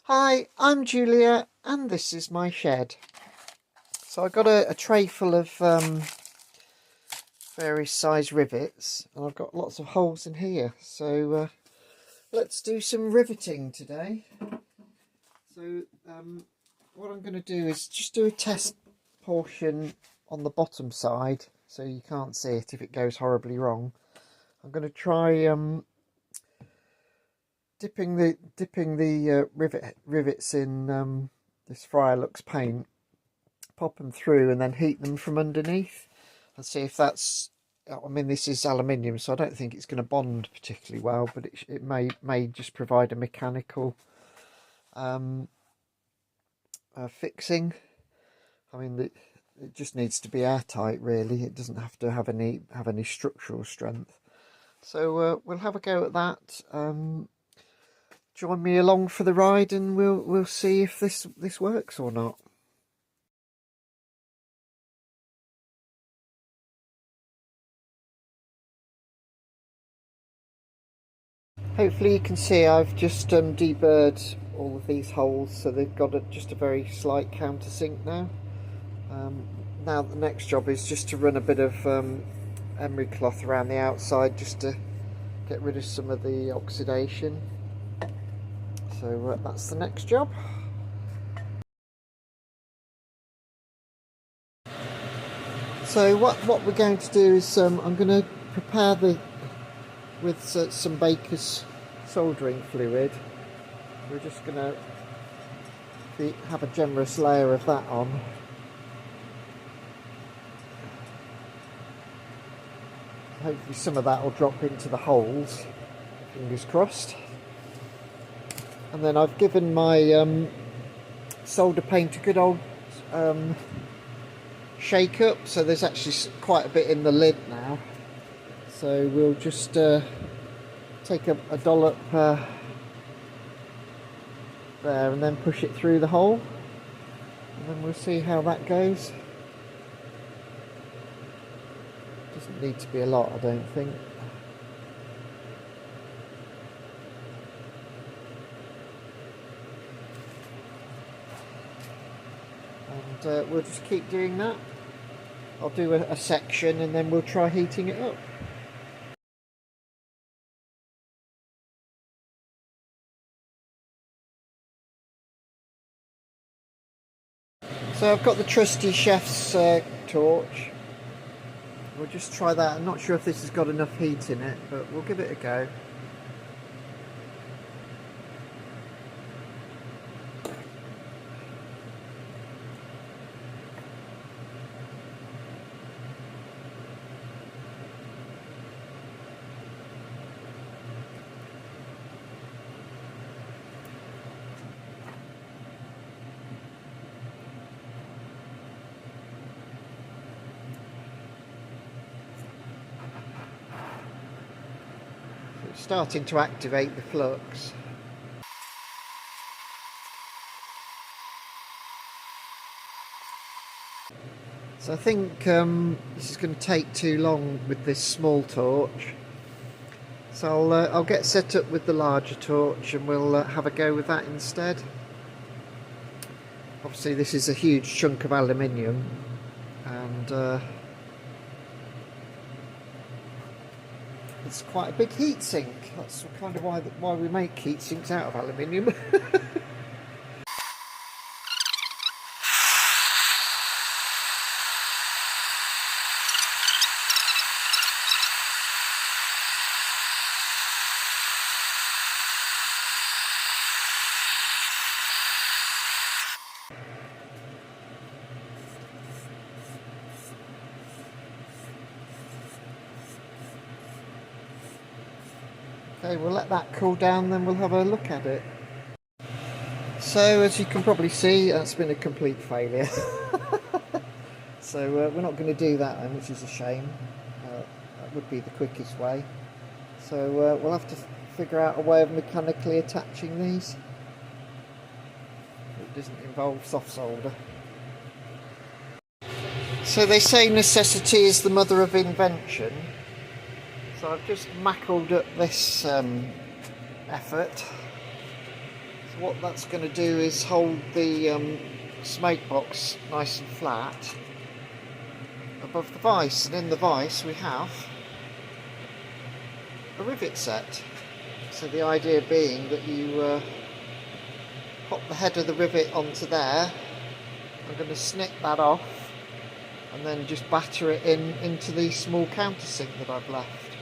Hi, I'm Julia and this is my shed. So I got a tray full of various size rivets and I've got lots of holes in here. So let's do some riveting today. So what I'm going to do is just do a test portion on the bottom side so you can't see it if it goes horribly wrong. I'm going to try dipping the rivets in this Lux paint, pop them through and then heat them from underneath and see if that's, I mean this is aluminium so I don't think it's going to bond particularly well, but it may just provide a mechanical fixing. I mean it just needs to be airtight really, it doesn't have to have any structural strength. So we'll have a go at that. Join me along for the ride and we'll see if this works or not. Hopefully you can see I've just deburred all of these holes so they've got just a very slight countersink now. Now the next job is just to run a bit of emery cloth around the outside just to get rid of some of the oxidation. So that's the next job. So what we're going to do is I'm going to prepare with some Baker's soldering fluid. We're just going to have a generous layer of that on. Hopefully some of that will drop into the holes, fingers crossed. And then I've given my solder paint a good old shake up, so there's actually quite a bit in the lid now. So we'll just take a dollop there and then push it through the hole, and then we'll see how that goes. Doesn't need to be a lot, I don't think. And we'll just keep doing that. I'll do a section and then we'll try heating it up. So I've got the trusty chef's torch. We'll just try that. I'm not sure if this has got enough heat in it, but we'll give it a go. Starting to activate the flux. So I think this is going to take too long with this small torch. So I'll get set up with the larger torch and we'll have a go with that instead. Obviously this is a huge chunk of aluminium and it's quite a big heat sink. That's kind of why we make heat sinks out of aluminium. Okay, we'll let that cool down, then we'll have a look at it. So, as you can probably see, that's been a complete failure. So we're not going to do that then, which is a shame. That would be the quickest way. So we'll have to figure out a way of mechanically attaching these. It doesn't involve soft solder. So they say necessity is the mother of invention. So I've just mackled up this effort. So what that's going to do is hold the smoke box nice and flat above the vise, and in the vise we have a rivet set. So the idea being that you pop the head of the rivet onto there. I'm going to snip that off and then just batter it into the small countersink that I've left.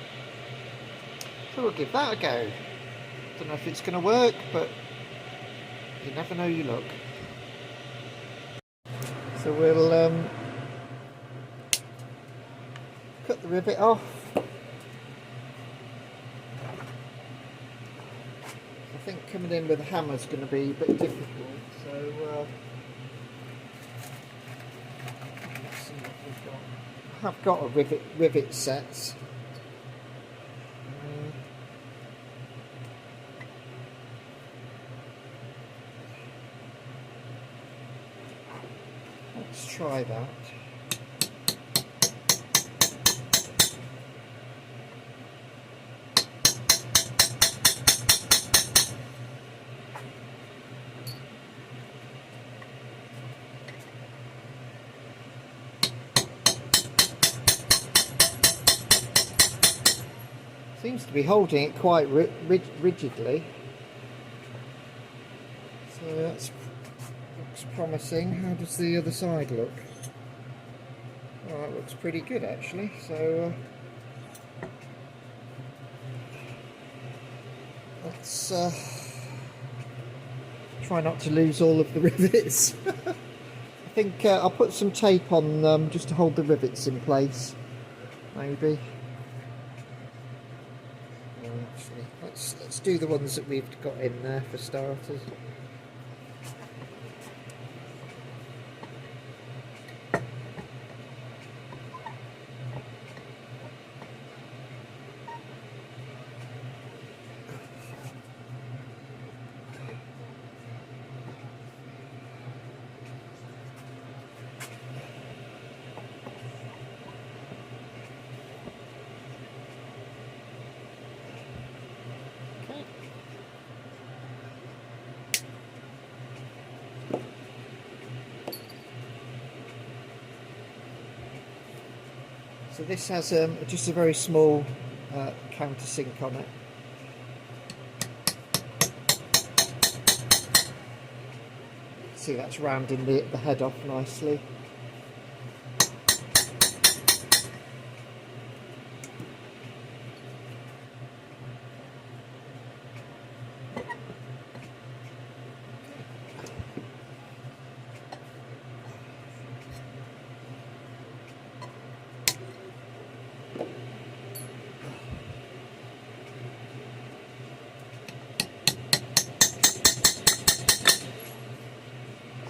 So we'll give that a go. Don't know if it's going to work, but you never know, you look. So we'll cut the rivet off. I think coming in with a hammer is going to be a bit difficult, so let's see what we've got. I have got a rivet set. Let's try that. Seems to be holding it quite rigidly, so that looks promising. How does the other side look? Oh, that looks pretty good actually. So let's try not to lose all of the rivets. I think I'll put some tape on just to hold the rivets in place, maybe. Actually, let's do the ones that we've got in there for starters. So this has just a very small countersink on it. See, that's rounding the head off nicely.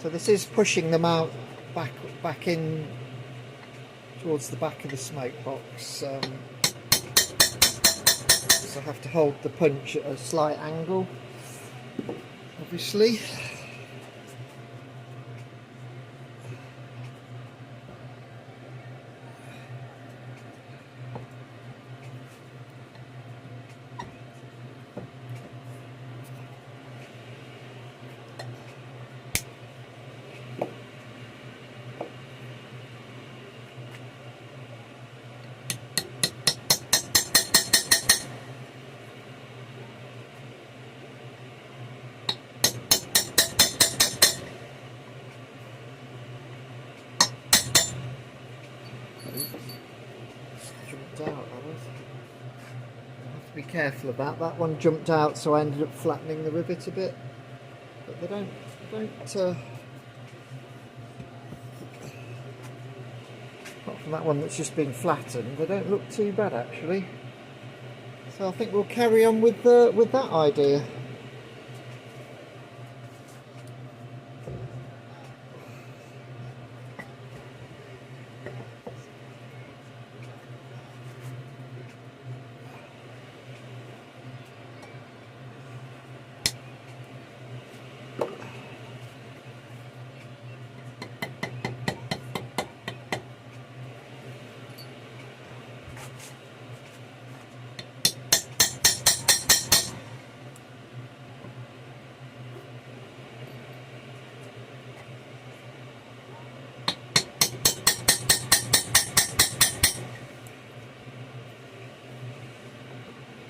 So this is pushing them out back in towards the back of the smoke box. So I have to hold the punch at a slight angle, obviously. Jumped out, that was. I have to be careful about that one. Jumped out, so I ended up flattening the rivet a bit. But they don't. Apart from that one that's just been flattened, they don't look too bad actually. So I think we'll carry on with that idea.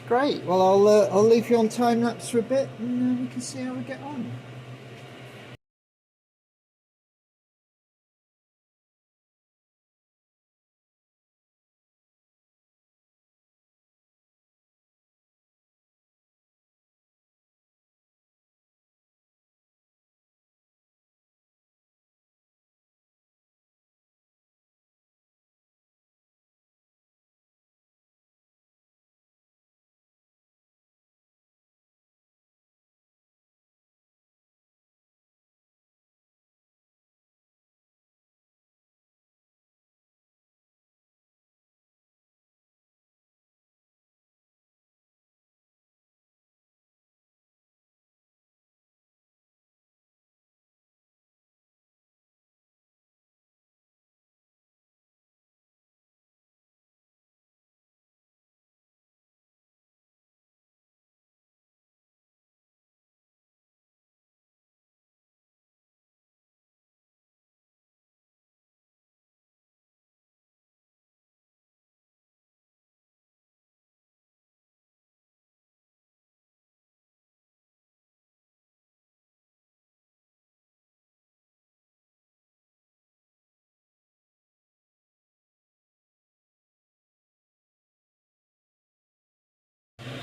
Great. Well, I'll leave you on time lapse for a bit, and we can see how we get on.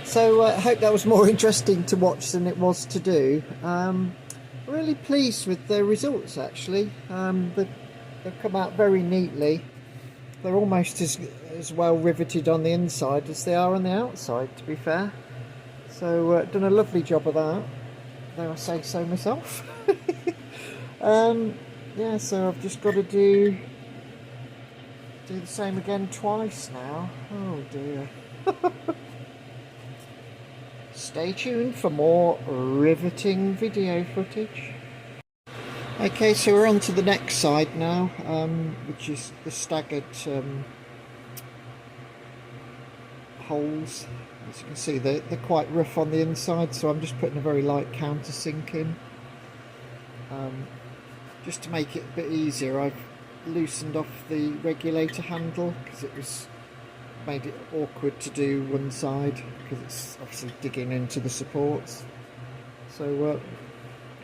So I hope that was more interesting to watch than it was to do. Really pleased with the results actually. They've come out very neatly. They're almost as well riveted on the inside as they are on the outside, to be fair. So done a lovely job of that. Though I say so myself. Yeah, so I've just got to do the same again twice now. Oh dear. Stay tuned for more riveting video footage. Okay, so we're on to the next side now, which is the staggered holes. As you can see, they're quite rough on the inside, so I'm just putting a very light countersink in. Just to make it a bit easier, I've loosened off the regulator handle because it was made it awkward to do one side because it's obviously digging into the supports. So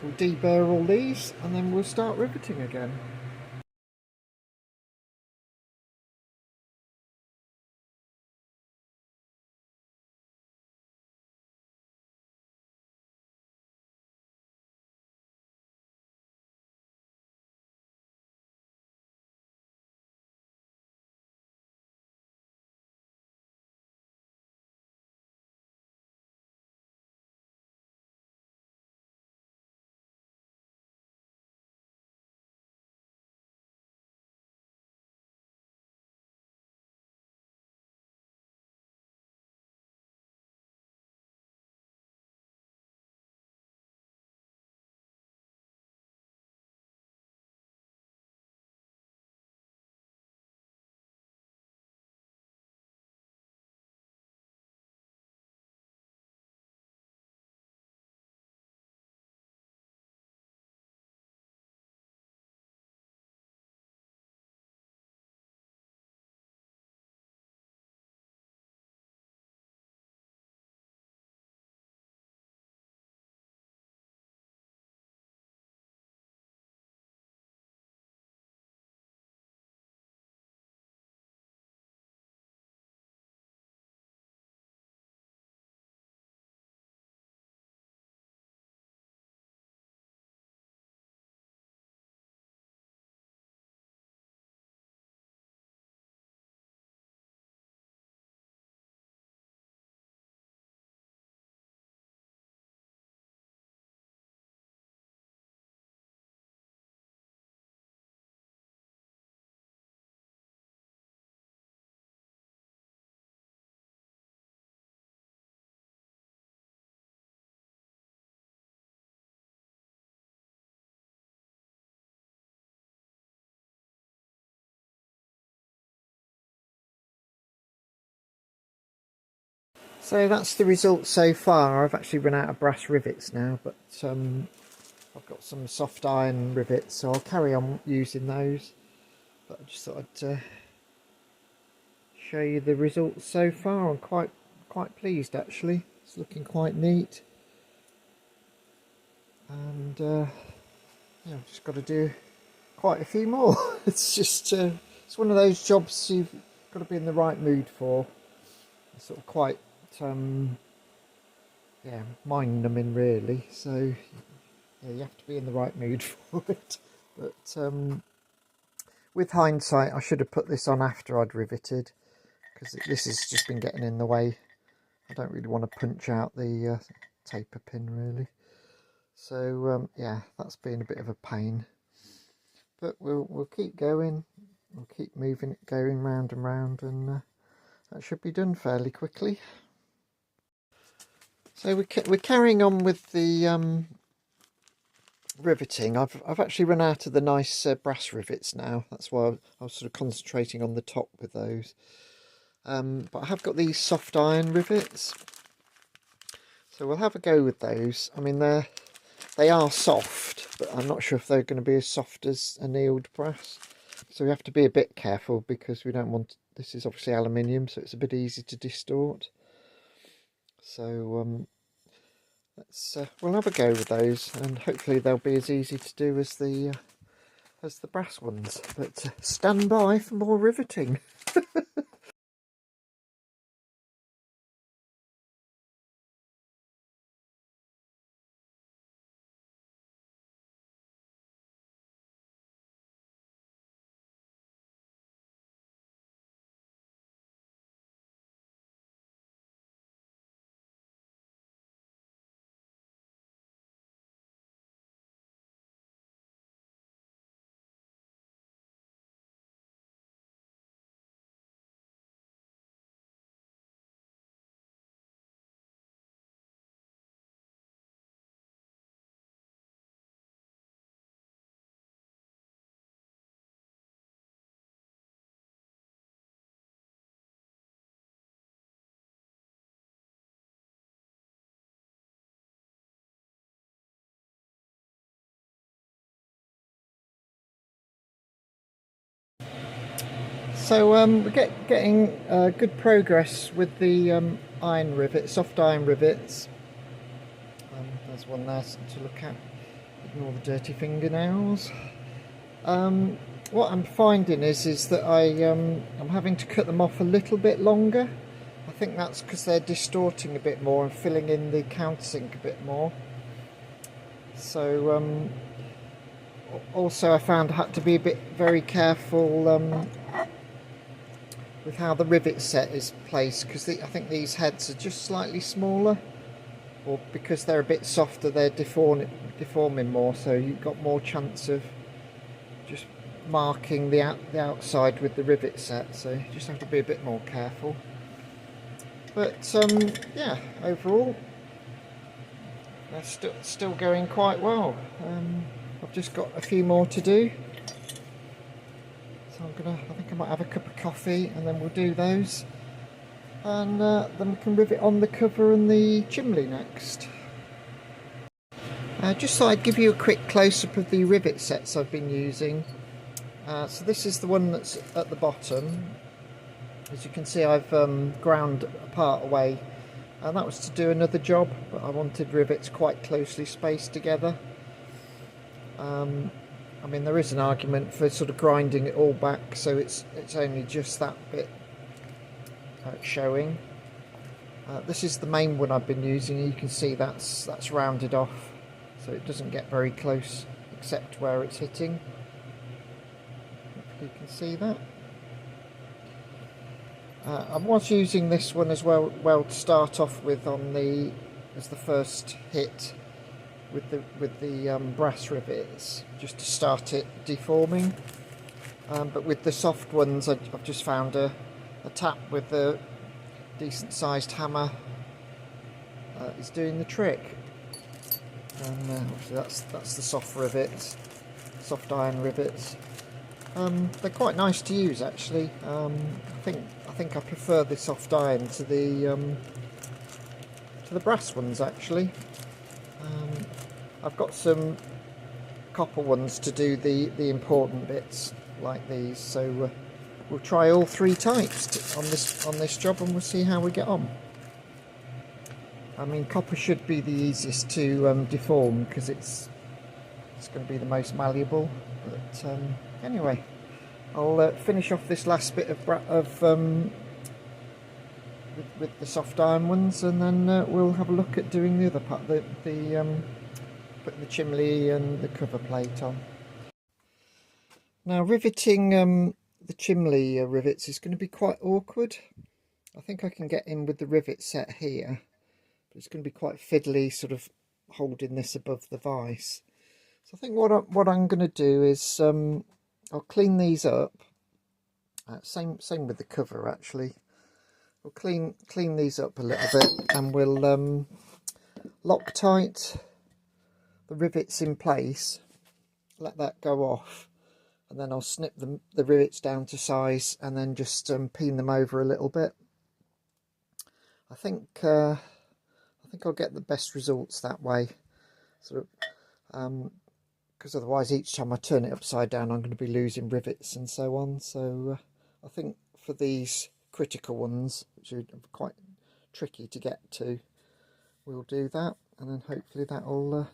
we'll deburr all these and then we'll start riveting again. So that's the result so far. I've actually run out of brass rivets now, but I've got some soft iron rivets, so I'll carry on using those. But I just thought I'd show you the results so far. I'm quite quite pleased actually. It's looking quite neat, and yeah, I've just got to do quite a few more. It's just it's one of those jobs you've got to be in the right mood for. It's sort of quite yeah, mind numbing really, so yeah, you have to be in the right mood for it. But with hindsight, I should have put this on after I'd riveted, because this has just been getting in the way. I don't really want to punch out the taper pin really. So yeah, that's been a bit of a pain. But we'll keep going. We'll keep moving it, going round and round, and that should be done fairly quickly. So we're carrying on with the riveting. I've actually run out of the nice brass rivets now. That's why I was sort of concentrating on the top with those. But I have got these soft iron rivets, so we'll have a go with those. I mean, they are soft, but I'm not sure if they're going to be as soft as annealed brass. So we have to be a bit careful, because we don't want, this is obviously aluminium, so it's a bit easy to distort. So we'll have a go with those, and hopefully they'll be as easy to do as the brass ones. But stand by for more riveting. So we're getting good progress with the iron rivets, soft iron rivets. There's one there to look at. Ignore the dirty fingernails. What I'm finding is that I'm having to cut them off a little bit longer. I think that's because they're distorting a bit more and filling in the countersink a bit more. So also I found I had to be a bit very careful with how the rivet set is placed, because I think these heads are just slightly smaller, or because they're a bit softer they're deforming more, so you've got more chance of just marking the outside with the rivet set, so you just have to be a bit more careful. But yeah, overall that's still going quite well. I've just got a few more to do. So I think I might have a cup of coffee, and then we'll do those, and then we can rivet on the cover and the chimney next. Just thought I'd give you a quick close-up of the rivet sets I've been using. So this is the one that's at the bottom. As you can see, I've ground a part away, and that was to do another job, but I wanted rivets quite closely spaced together. I mean, there is an argument for sort of grinding it all back, so it's only just that bit showing. This is the main one I've been using. You can see that's rounded off, so it doesn't get very close except where it's hitting. Hopefully you can see that. I was using this one as well to start off with as the first hit with the brass rivets, just to start it deforming. But with the soft ones, I've just found a tap with a decent sized hammer is doing the trick. And obviously that's the soft rivets, soft iron rivets. They're quite nice to use actually. I think I prefer the soft iron to the brass ones actually. I've got some copper ones to do the important bits like these, so we'll try all three types on this job, and we'll see how we get on. I mean, copper should be the easiest to deform because it's going to be the most malleable. But anyway, I'll finish off this last bit of with the soft iron ones, and then we'll have a look at doing the other part, putting the chimney and the cover plate on. Now, riveting the chimney rivets is going to be quite awkward. I think I can get in with the rivet set here, but it's going to be quite fiddly, sort of holding this above the vise. So I think what I'm going to do is I'll clean these up. Same with the cover actually. We'll clean these up a little bit, and we'll Loctite the rivets in place, let that go off, and then I'll snip the rivets down to size, and then just peen them over a little bit. I think I'll get the best results that way, sort of, because otherwise each time I turn it upside down I'm going to be losing rivets and so on. So I think for these critical ones, which are quite tricky to get to, we'll do that, and then hopefully that'll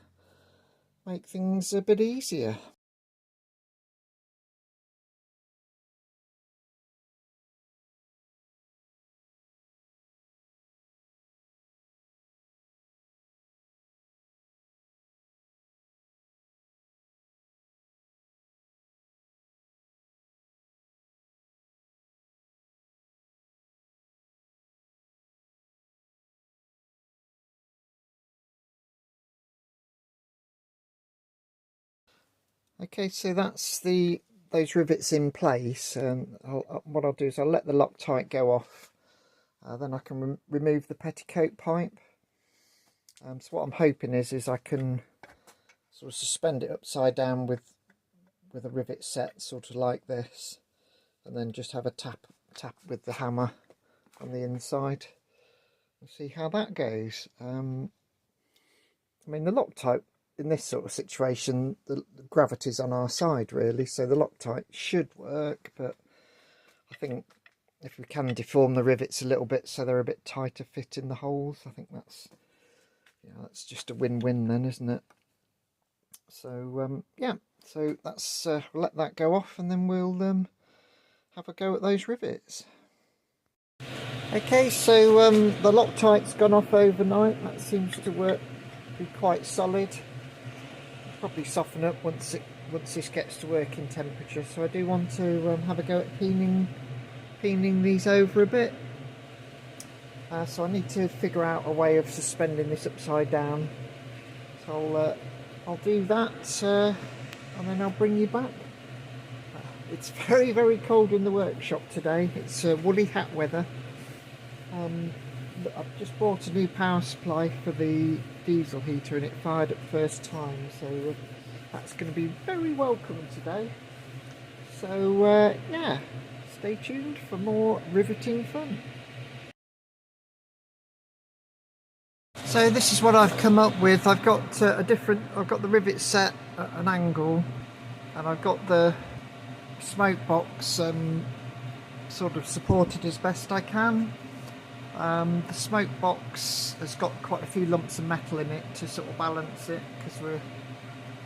make things a bit easier. Okay, so that's those rivets in place, and what I'll do is I'll let the Loctite go off, then I can remove the petticoat pipe. So what I'm hoping is I can sort of suspend it upside down with a rivet set, sort of like this, and then just have a tap with the hammer on the inside and see how that goes. I mean, the Loctite in this sort of situation, the gravity's on our side really, so the Loctite should work, but I think if we can deform the rivets a little bit so they're a bit tighter fit in the holes, I think that's just a win-win then, isn't it? So yeah, so that's we'll let that go off, and then we'll have a go at those rivets. Okay, so the Loctite's gone off overnight. That seems to be quite solid. Probably soften up once this gets to working temperature. So I do want to have a go at peening these over a bit. So I need to figure out a way of suspending this upside down. So I'll do that, and then I'll bring you back. It's very, very cold in the workshop today. It's woolly hat weather. I've just bought a new power supply for the diesel heater, and it fired up first time, so that's going to be very welcome today. So yeah, stay tuned for more riveting fun. So this is what I've come up with. I've got I've got the rivet set at an angle, and I've got the Smokebox sort of supported as best I can. The Smokebox has got quite a few lumps of metal in it to sort of balance it, because we're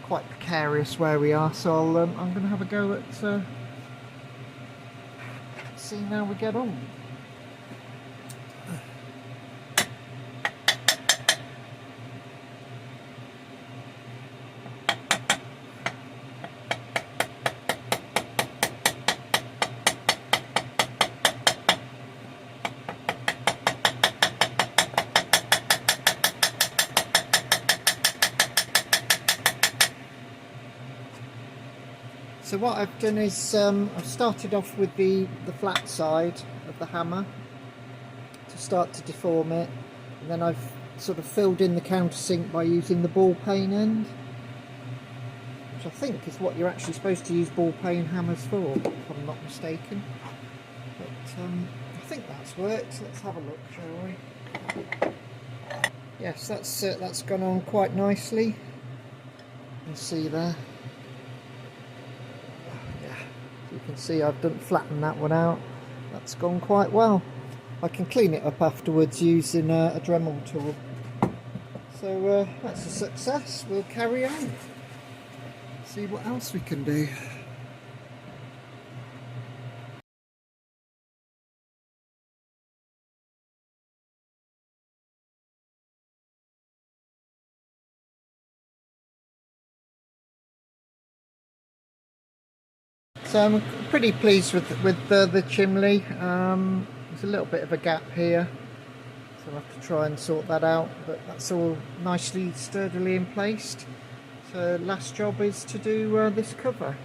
quite precarious where we are. So I'm going to have a go at seeing how we get on. So what I've done is I've started off with the flat side of the hammer to start to deform it, and then I've sort of filled in the countersink by using the ball peen end, which I think is what you're actually supposed to use ball peen hammers for, if I'm not mistaken. But I think that's worked. Let's have a look, shall we? Yes, that's gone on quite nicely. You can see there. You can see I've flattened that one out. That's gone quite well. I can clean it up afterwards using a Dremel tool. So that's a success. We'll carry on, see what else we can do. So I'm pretty pleased with the chimney. There's a little bit of a gap here, so I'll have to try and sort that out, but that's all nicely sturdily in place. So last job is to do this cover.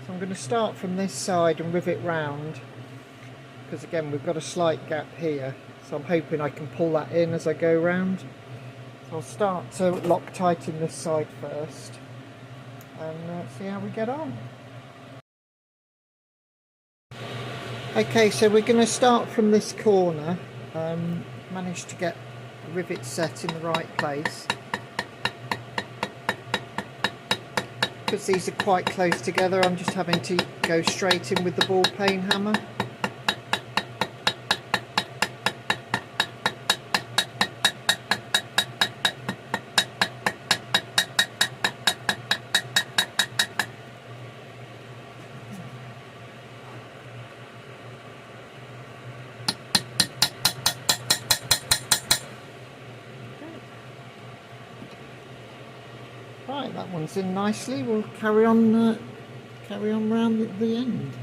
So I'm going to start from this side and rivet round, because again we've got a slight gap here, so I'm hoping I can pull that in as I go round. So I'll start to Loctite this side first and see how we get on. Okay, so we're going to start from this corner. Managed to get the rivet set in the right place. Because these are quite close together, I'm just having to go straight in with the ball peen hammer. Right, that one's in nicely. We'll carry on round the end.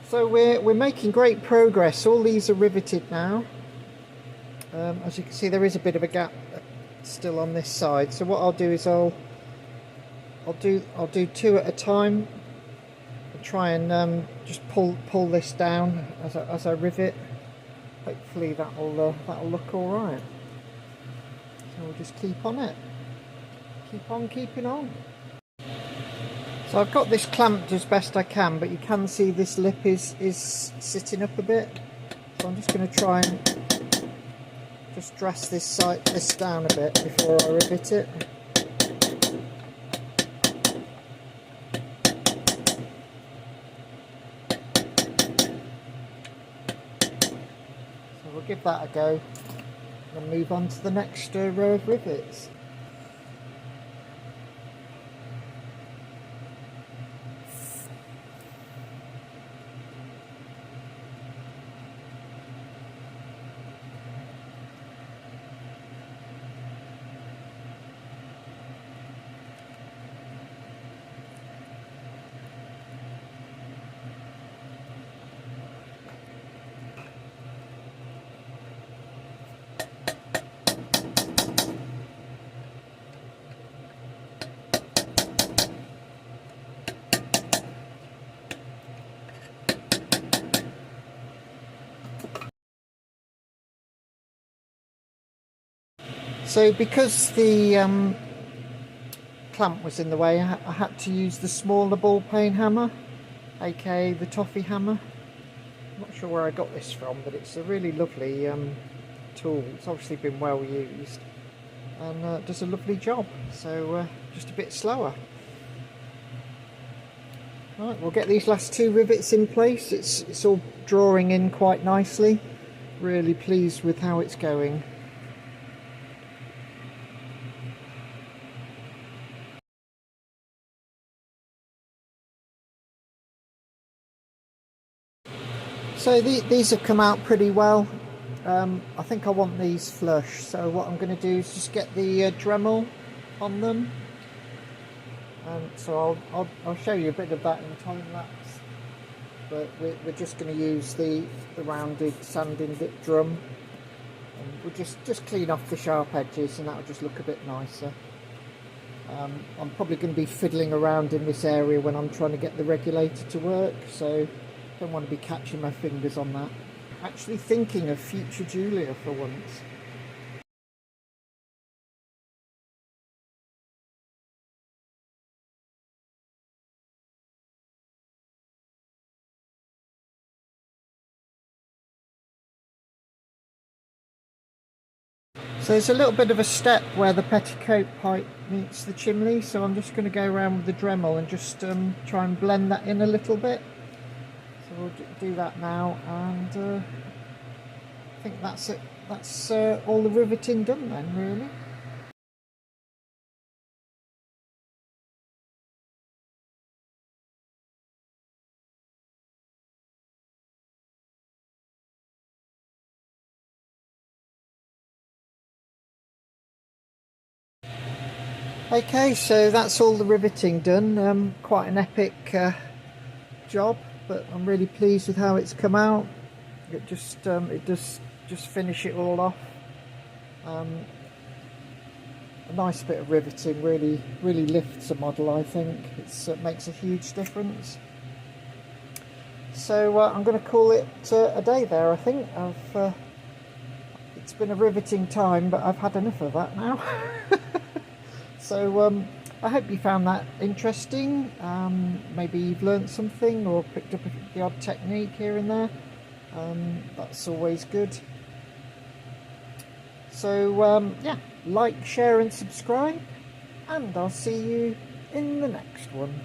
So we're making great progress. All these are riveted now. As you can see, there is a bit of a gap still on this side. So what I'll do is I'll do two at a time. I'll try and just pull this down as I rivet. Hopefully that'll look all right. So we'll just keep on it. Keep on keeping on. So I've got this clamped as best I can, but you can see this lip is sitting up a bit. So I'm just going to try and just dress this down a bit before I rivet it. So we'll give that a go and move on to the next row of rivets. So because the clamp was in the way, I had to use the smaller ball peen hammer, aka the toffee hammer. I'm not sure where I got this from, but it's a really lovely tool. It's obviously been well used and does a lovely job. So just a bit slower. Right, we'll get these last two rivets in place. It's all drawing in quite nicely. Really pleased with how it's going. So these have come out pretty well. I think I want these flush, so what I'm going to do is just get the Dremel on them So I'll show you a bit of that in time lapse. But we're just going to use the rounded sanding dip drum, and we'll just clean off the sharp edges, and that'll just look a bit nicer. I'm probably going to be fiddling around in this area when I'm trying to get the regulator to work, so don't want to be catching my fingers on that. Actually thinking of future Julia for once. So there's a little bit of a step where the petticoat pipe meets the chimney, so I'm just going to go around with the Dremel and just try and blend that in a little bit. So we'll do that now, and I think that's it. That's all the riveting done then, really. Okay, so that's all the riveting done. Quite an epic job, but I'm really pleased with how it's come out. It does just finish it all off. A nice bit of riveting really lifts a model. I think it makes a huge difference. So I'm going to call it a day there. I think it's been a riveting time, but I've had enough of that now. So I hope you found that interesting. Maybe you've learnt something or picked up the odd technique here and there. That's always good. So yeah, like, share and subscribe, and I'll see you in the next one.